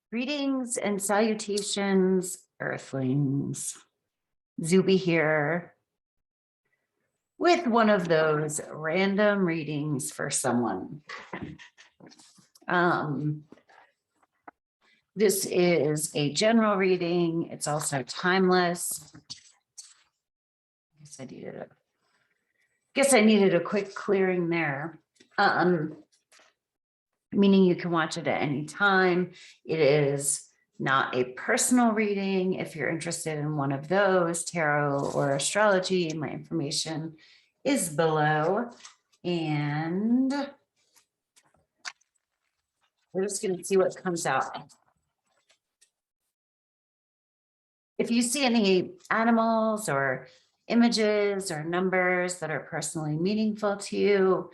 Greetings and salutations, Earthlings. Zube here with one of those random readings for someone. This is a general reading. It's also timeless. Guess I needed a quick clearing there. Meaning you can watch it at any time. It is not a personal reading. If you're interested in one of those, tarot or astrology, my information is below. And we're just going to see what comes out. If you see any animals or images or numbers that are personally meaningful to you,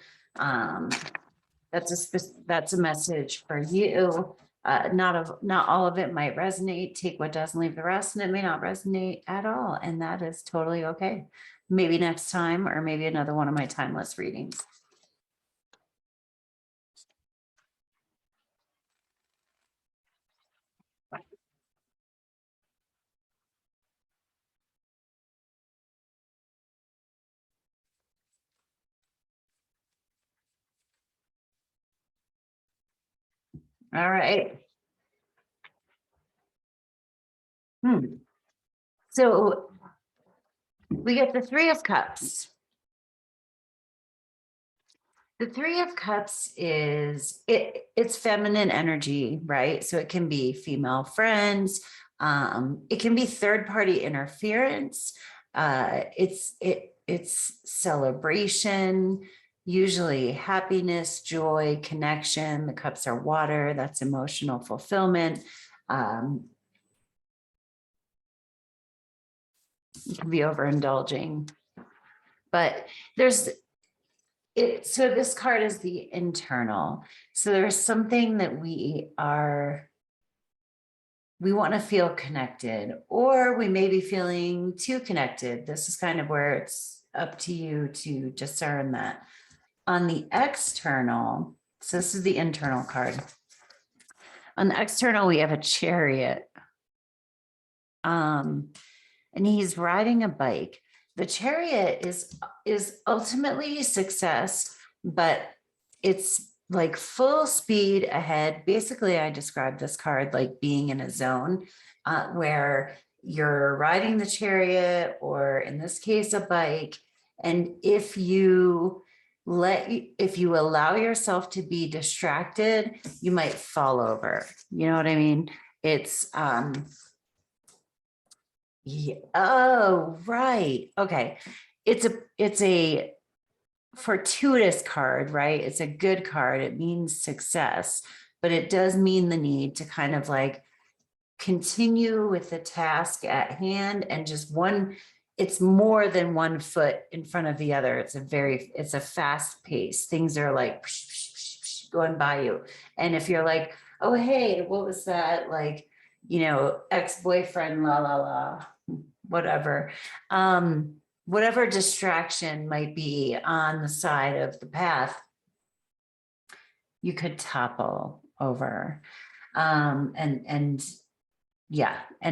that's a message for you. Not all of it might resonate. Take what doesn't, leave the rest, and it may not resonate at all. And that is totally okay. Maybe next time, or maybe another one of my timeless readings. All right. So we get the Three of Cups. The Three of Cups is it's feminine energy, right? So it can be female friends. It can be third-party interference. It's celebration, usually happiness, joy, connection. The cups are water. That's emotional fulfillment. You can be overindulging, but so this card is the internal. So there's something that we want to feel connected, or we may be feeling too connected. This is kind of where it's up to you to discern that. On the external, so this is the internal card. On the external, we have a Chariot. And he's riding a bike. The Chariot is ultimately success, but it's like full speed ahead. Basically, I describe this card like being in a zone where you're riding the Chariot, or in this case, a bike. And if you allow yourself to be distracted, you might fall over. You know what I mean? It's yeah. Oh, right. Okay. It's a fortuitous card, right? It's a good card. It means success, but it does mean the need to kind of like continue with the task at hand, and just it's more than one foot in front of the other. It's a fast pace. Things are like going by you. And if you're like, oh, hey, what was that? Like, ex-boyfriend, la, la, la, whatever. Whatever distraction might be on the side of the path, you could topple over. And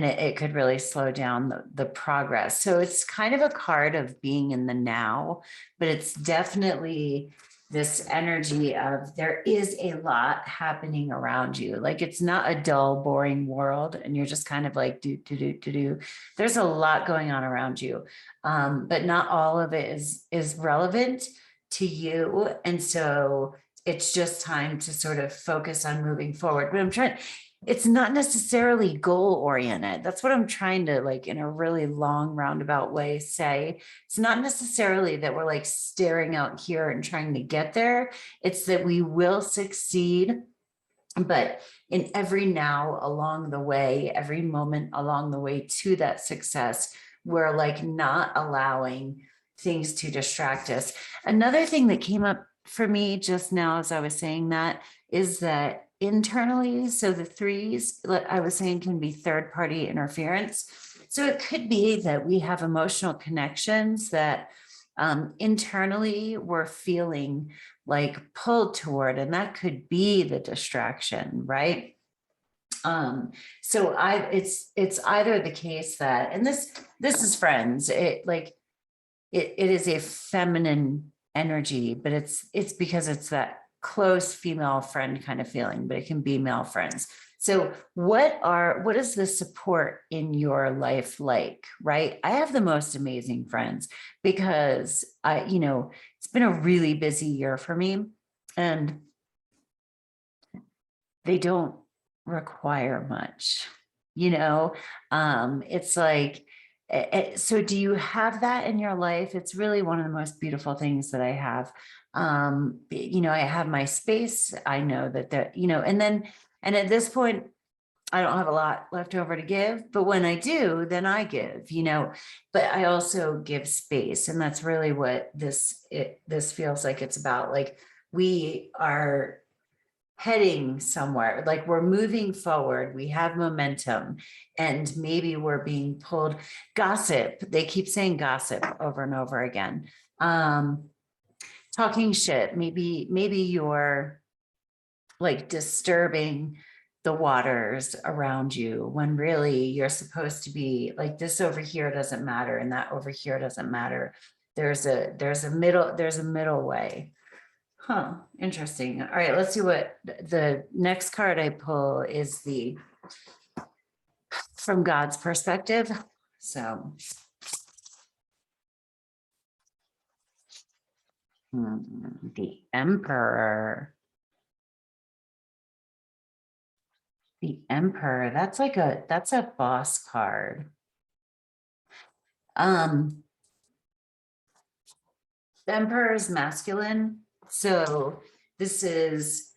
it could really slow down the progress. So it's kind of a card of being in the now, but it's definitely this energy of there is a lot happening around you. Like, it's not a dull, boring world, and you're just kind of like do. There's a lot going on around you, but not all of it is relevant to you. And so it's just time to sort of focus on moving forward. But it's not necessarily goal oriented. That's what I'm trying to, like, in a really long roundabout way, say. It's not necessarily that we're like staring out here and trying to get there. It's that we will succeed, but in every now along the way, every moment along the way to that success, we're like not allowing things to distract us. Another thing that came up for me just now as I was saying that is that internally, so the threes, I was saying, can be third-party interference. So it could be that we have emotional connections that internally we're feeling like pulled toward, and that could be the distraction, right? So it's either the case that, and this is friends, it is a feminine energy, but it's because it's that close female friend kind of feeling, but it can be male friends. So what is the support in your life like, right? I have the most amazing friends because it's been a really busy year for me, and they don't require much, it's like, so do you have that in your life? It's really one of the most beautiful things that I have. I have my space. I know that, and at this point, I don't have a lot left over to give, but when I do, then I give, but I also give space. And that's really what this feels like it's about. Like, we are heading somewhere, like we're moving forward, we have momentum, and maybe we're being pulled. Gossip, they keep saying gossip over and over again. Talking shit, maybe you're like disturbing the waters around you when really you're supposed to be like, this over here doesn't matter and that over here doesn't matter. There's a middle way. Huh, interesting. All right, let's see what the next card I pull is, from God's perspective. So, the Emperor. The Emperor, that's a boss card. The Emperor is masculine. So this is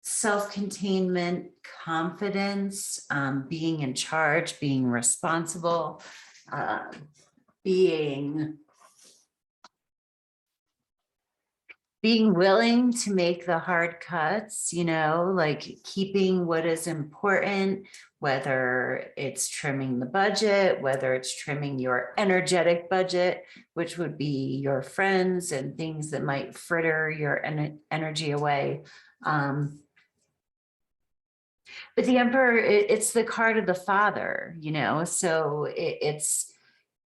self-containment, confidence, being in charge, being responsible, being willing to make the hard cuts, like keeping what is important, whether it's trimming the budget, whether it's trimming your energetic budget, which would be your friends and things that might fritter your energy away. But the Emperor, it's the card of the father, so it's,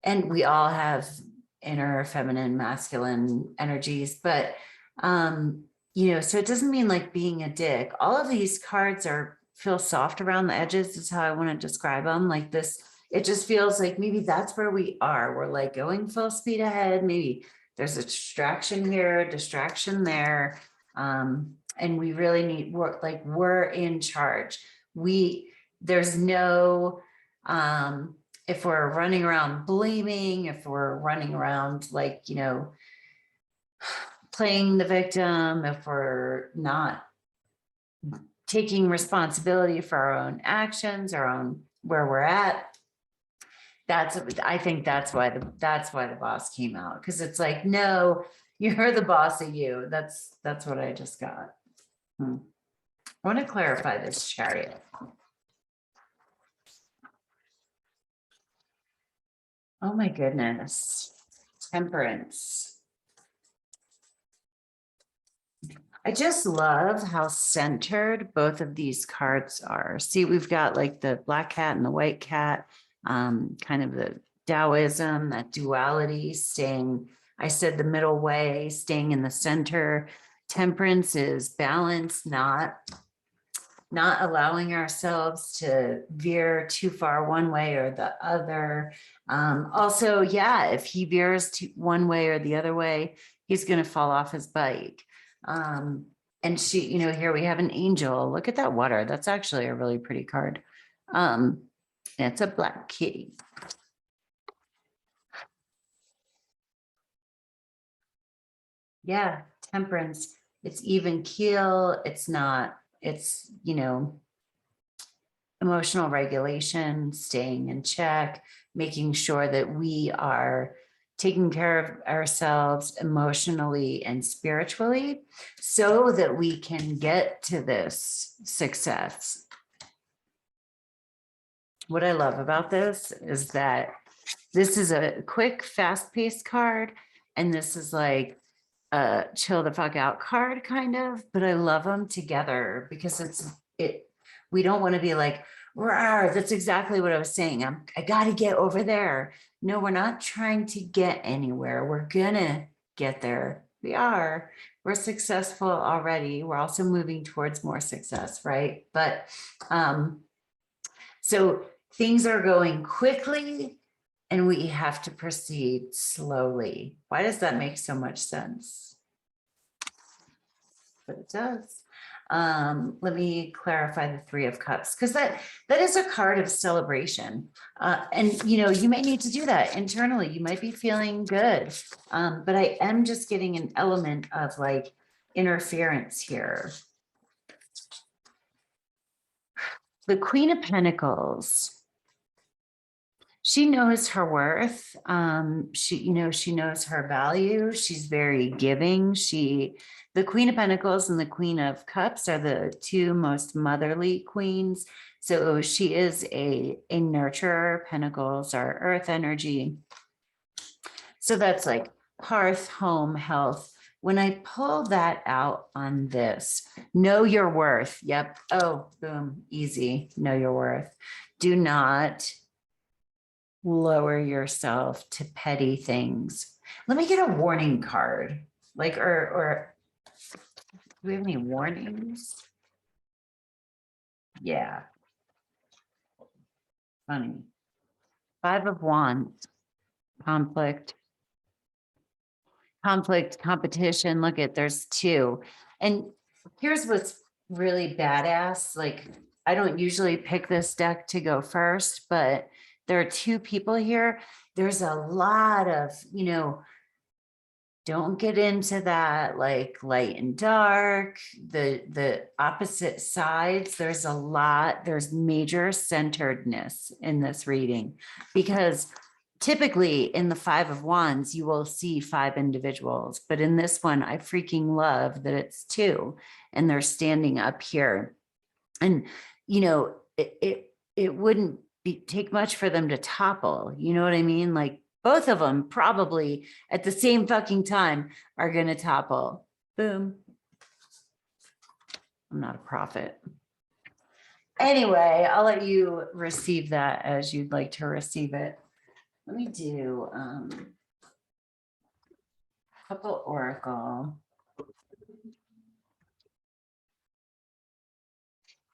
and we all have inner feminine, masculine energies, but so it doesn't mean like being a dick. All of these cards feel soft around the edges, is how I want to describe them. Like this, it just feels like maybe that's where we are. We're like going full speed ahead. Maybe there's a distraction here, distraction there. And we really need work, like we're in charge. There's no, if we're running around blaming, if we're running around like, playing the victim, if we're not taking responsibility for our own actions, our own where we're at, I think that's why the boss came out, because it's like, no, you're the boss of you. That's what I just got. I want to clarify this Chariot. Oh my goodness. Temperance. I just love how centered both of these cards are. See, we've got like the black cat and the white cat, kind of the Taoism, that duality, I said the middle way, staying in the center. Temperance is balance, not allowing ourselves to veer too far one way or the other. Also, yeah, if he veers to one way or the other way, he's going to fall off his bike. And she, here we have an angel. Look at that water. That's actually a really pretty card. It's a black kitty. Yeah, temperance. It's even keel. It's not, it's, emotional regulation, staying in check, making sure that we are taking care of ourselves emotionally and spiritually so that we can get to this success. What I love about this is that this is a quick, fast-paced card, and this is like a chill the fuck out card kind of, but I love them together because We don't want to be like, rawr, that's exactly what I was saying. I got to get over there. No, we're not trying to get anywhere. We're gonna get there. We are. We're successful already. We're also moving towards more success, right? But so things are going quickly and we have to proceed slowly. Why does that make so much sense? But it does. Let me clarify the Three of Cups, because that is a card of celebration. And you may need to do that internally. You might be feeling good. But I am just getting an element of like interference here. The Queen of Pentacles. She knows her worth. She knows her value. She's very giving. The Queen of Pentacles and the Queen of Cups are the two most motherly queens. So she is a nurturer. Pentacles are earth energy. So that's like hearth, home, health. When I pull that out on this, know your worth. Yep. Oh, boom. Easy. Know your worth. Do not lower yourself to petty things. Let me get a warning card. Like, or do we have any warnings? Yeah. Funny. Five of Wands. Conflict, competition. Look at, there's two. And here's what's really badass. Like, I don't usually pick this deck to go first, but there are two people here. There's a lot of, don't get into that like light and dark, the opposite sides. There's major centeredness in this reading, because typically in the Five of Wands, you will see five individuals, but in this one, I freaking love that it's two and they're standing up here. And, it wouldn't take much for them to topple. You know what I mean? Like, both of them probably at the same fucking time are going to topple. Boom. I'm not a prophet. Anyway, I'll let you receive that as you'd like to receive it. Let me do a couple oracle.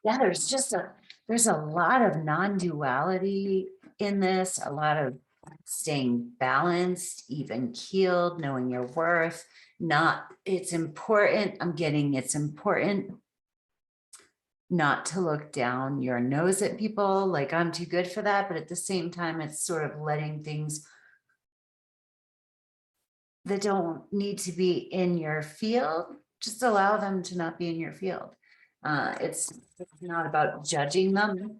Yeah, there's a lot of non-duality in this, a lot of staying balanced, even keeled, knowing your worth. It's important. I'm getting it's important not to look down your nose at people like I'm too good for that. But at the same time, it's sort of letting things that don't need to be in your field, just allow them to not be in your field. It's not about judging them.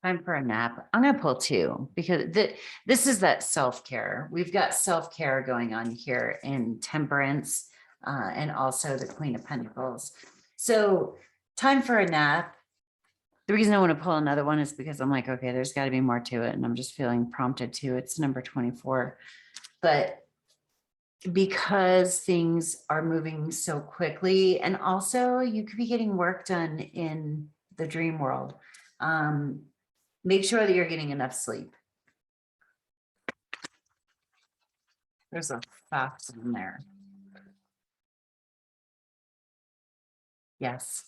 Time for a nap. I'm going to pull two, because this is that self-care. We've got self-care going on here in Temperance, and also the Queen of Pentacles. So time for a nap. The reason I want to pull another one is because I'm like, okay, there's got to be more to it. And I'm just feeling prompted to. It's number 24. But because things are moving so quickly, and also you could be getting work done in the dream world. Make sure that you're getting enough sleep. There's a fox in there. Yes.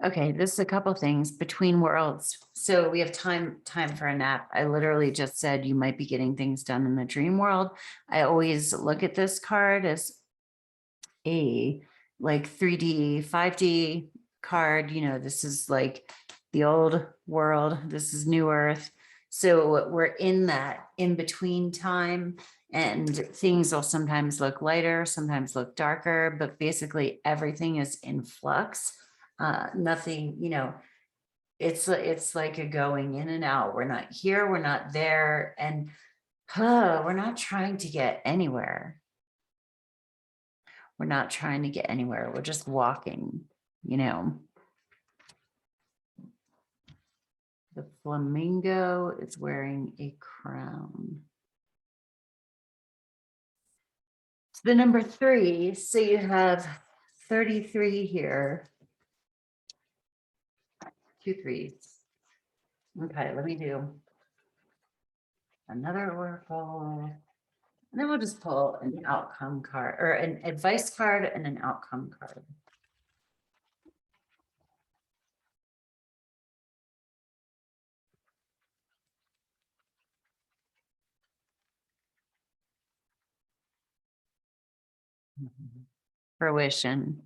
Okay, this is a couple things between worlds. So we have time for a nap. I literally just said you might be getting things done in the dream world. I always look at this card as a like 3D, 5D card. This is like the old world. This is new earth. So we're in that in between time, and things will sometimes look lighter, sometimes look darker, but basically everything is in flux. Nothing, it's like a going in and out. We're not here, we're not there, and we're not trying to get anywhere. We're not trying to get anywhere. We're just walking, The flamingo is wearing a crown. It's the number 3. So you have 33 here. 2 3s. Okay, let me do another oracle. And then we'll just pull an outcome card or an advice card and an outcome card. Fruition.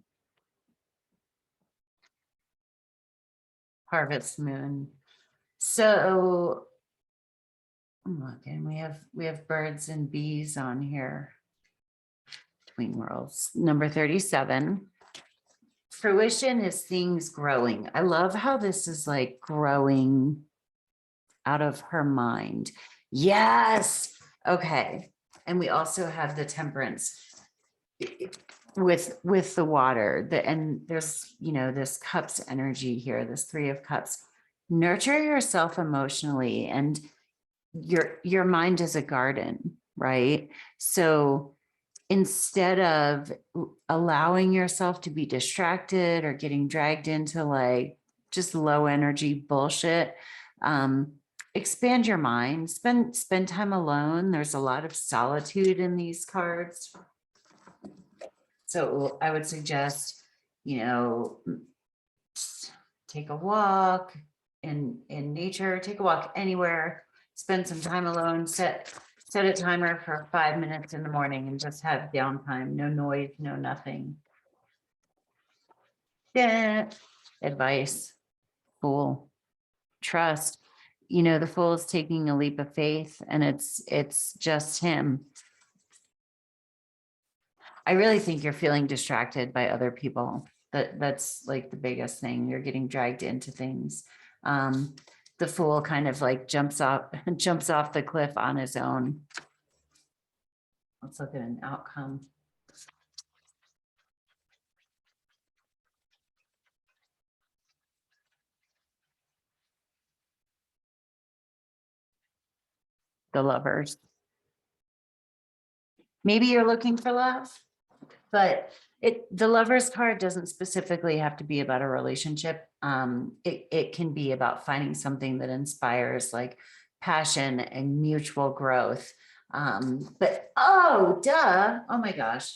Harvest moon. So look, and we have birds and bees on here. Between worlds. Number 37. Fruition is things growing. I love how this is like growing out of her mind. Yes. Okay. And we also have the temperance with the water. And there's, you know, this cups energy here, this 3 of cups. Nurture yourself emotionally, and your mind is a garden, right? So instead of allowing yourself to be distracted or getting dragged into like just low energy bullshit, expand your mind, spend time alone. There's a lot of solitude in these cards. So I would suggest, you know, take a walk in nature, take a walk anywhere, spend some time alone, set a timer for 5 minutes in the morning and just have downtime, no noise, no nothing. Yeah. Advice, fool, trust. You know, the fool is taking a leap of faith, and it's just him. I really think you're feeling distracted by other people. That's like the biggest thing. You're getting dragged into things. The fool kind of like jumps off the cliff on his own. Let's look at an outcome. The Lovers. Maybe you're looking for love, but the Lovers card doesn't specifically have to be about a relationship. It can be about finding something that inspires like passion and mutual growth. But oh, duh. Oh my gosh.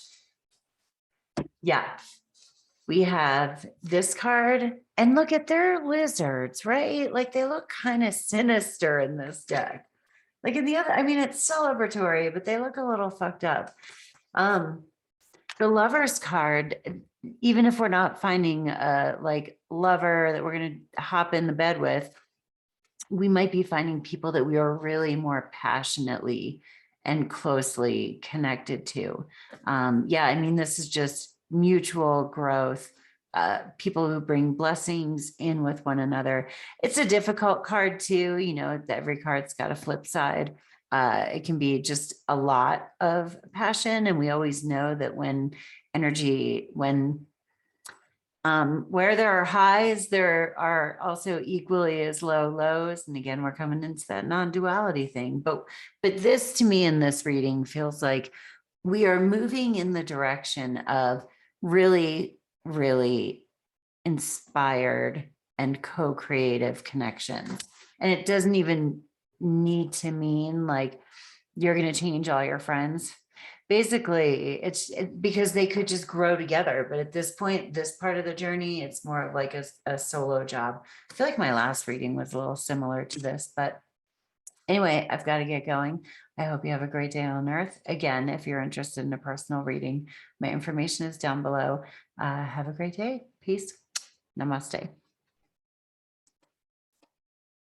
Yeah. We have this card, and look at their lizards, right? Like they look kind of sinister in this deck. Like in the other, I mean, it's celebratory, but they look a little fucked up. The Lovers card, even if we're not finding a like lover that we're going to hop in the bed with, we might be finding people that we are really more passionately and closely connected to. Yeah, I mean, this is just mutual growth, people who bring blessings in with one another. It's a difficult card too. You know, every card's got a flip side. It can be just a lot of passion. And we always know that when where there are highs, there are also equally as low lows. And again, we're coming into that non-duality thing. But this to me in this reading feels like we are moving in the direction of really, really inspired and co-creative connections. And it doesn't even need to mean like you're going to change all your friends. Basically, it's because they could just grow together. But at this point, this part of the journey, it's more of like a solo job. I feel like my last reading was a little similar to this, but anyway, I've got to get going. I hope you have a great day on Earth. Again, if you're interested in a personal reading, my information is down below. Have a great day. Peace. Namaste.